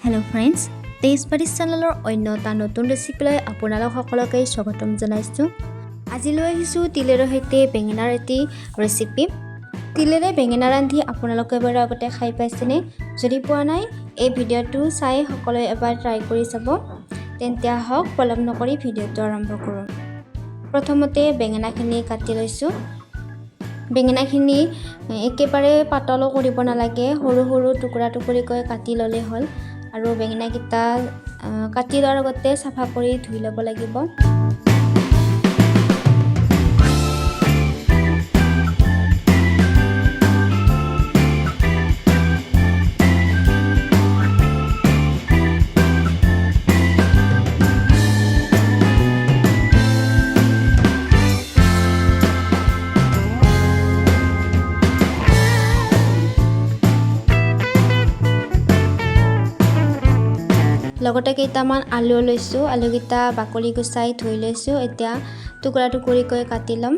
Hello friends, Taste Buddies চেনেলৰ অন্য এটা নতুন ৰেচিপিলৈ আপোনালোক সকলোকে স্বাগতম জনাইছো। আজি লৈ আহিছো তিলেৰ সৈতে বেঙেনাৰ এটি ৰেচিপি। তিলেৰে বেঙেনা ৰান্ধি আপোনালোকে এবাৰ আগতে খাই পাইছেনে? যদি পোৱা নাই, এই ভিডিঅ'টো চাই সকলোৱে এবাৰ ট্ৰাই কৰি চাব। তেন্তে আহক পলম নকৰি ভিডিঅ'টো আৰম্ভ কৰোঁ। প্ৰথমতে বেঙেনাখিনি কাটি লৈছো। বেঙেনাখিনি একেবাৰে পাতলো কৰিব নালাগে, সৰু সৰু টুকুৰা টুকুৰিকৈ কাটি ল'লে হ'ল। আৰু বেঙেনাকেইটা কাটি লোৱাৰ আগতে চাফা কৰি ধুই ল'ব লাগিব। লগতে কেইটামান আলু লৈছো, আলুকেইটা বাকলি গুচাই ধুই লৈছো। এতিয়া টুকুৰা টুকুৰিকৈ কাটি ল'ম।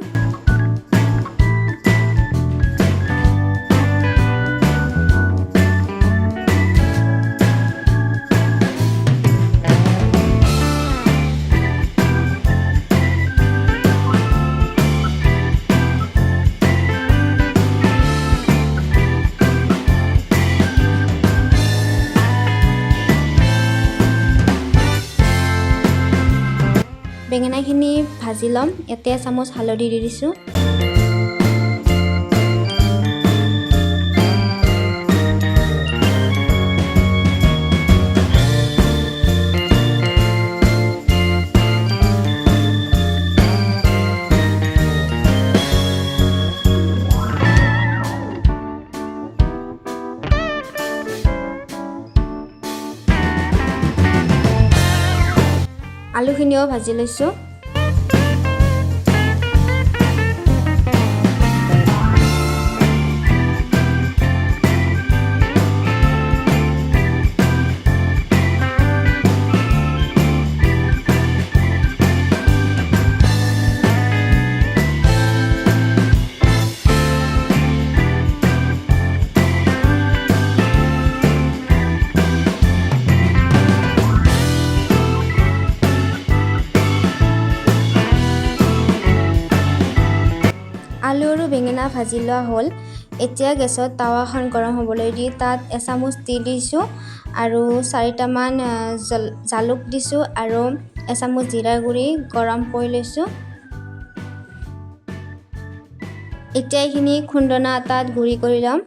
বেঙেনাখিনি ভাজি ল'ম। ইয়াতে চামুচ হালধি দি দিছোঁ। আলুখিনিও ভাজি লৈছোঁ। আলু আৰু বেঙেনা ভাজি লোৱা হ'ল। এতিয়া গেছত টাৱাখন গৰম হ'বলৈ দি তাত এচামুচ তিল দিছোঁ আৰু 4টামান জালুক দিছোঁ আৰু এচামুচ জিৰা গুড়ি গৰম কৰি লৈছোঁ। এতিয়া এইখিনি খুন্দনা এটাত গুড়ি কৰি ল'ম।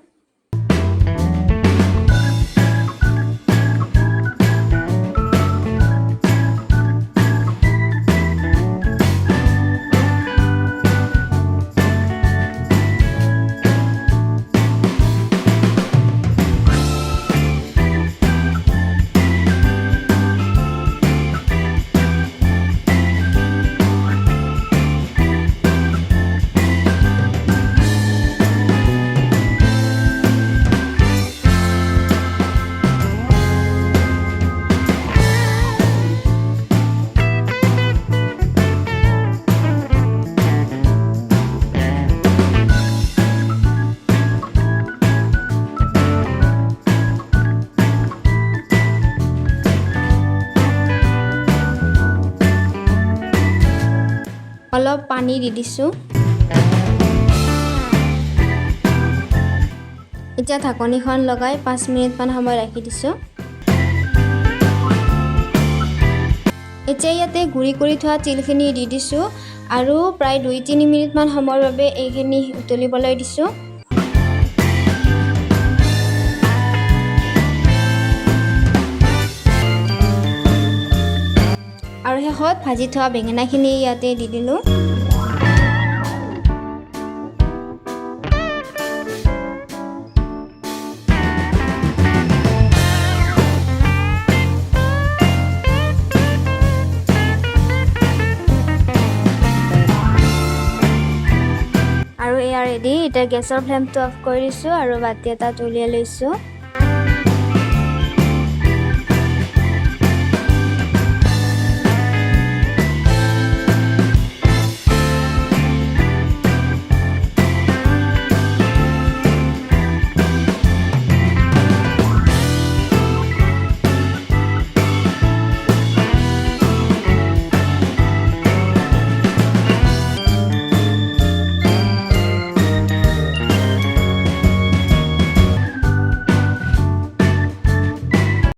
অলপ পানী দি দিছোঁ। এতিয়া ঢাকনিখন লগাই 5 মিনিটমান সময় ৰাখি দিছোঁ। এতিয়া ইয়াতে গুড়ি কৰি থোৱা তিলখিনি দি দিছোঁ আৰু প্ৰায় 2-3 মিনিটমান সময়ৰ বাবে এইখিনি উতলিবলৈ দিছোঁ। আৰু শেষত ভাজি থোৱা বেঙেনাখিনি ইয়াতে দি দিলোঁ। আৰু এয়া ৰেডি। এতিয়া গেছৰ ফ্লেমটো অফ কৰি দিছোঁ আৰু বাতি এটাত উলিয়াই লৈছোঁ।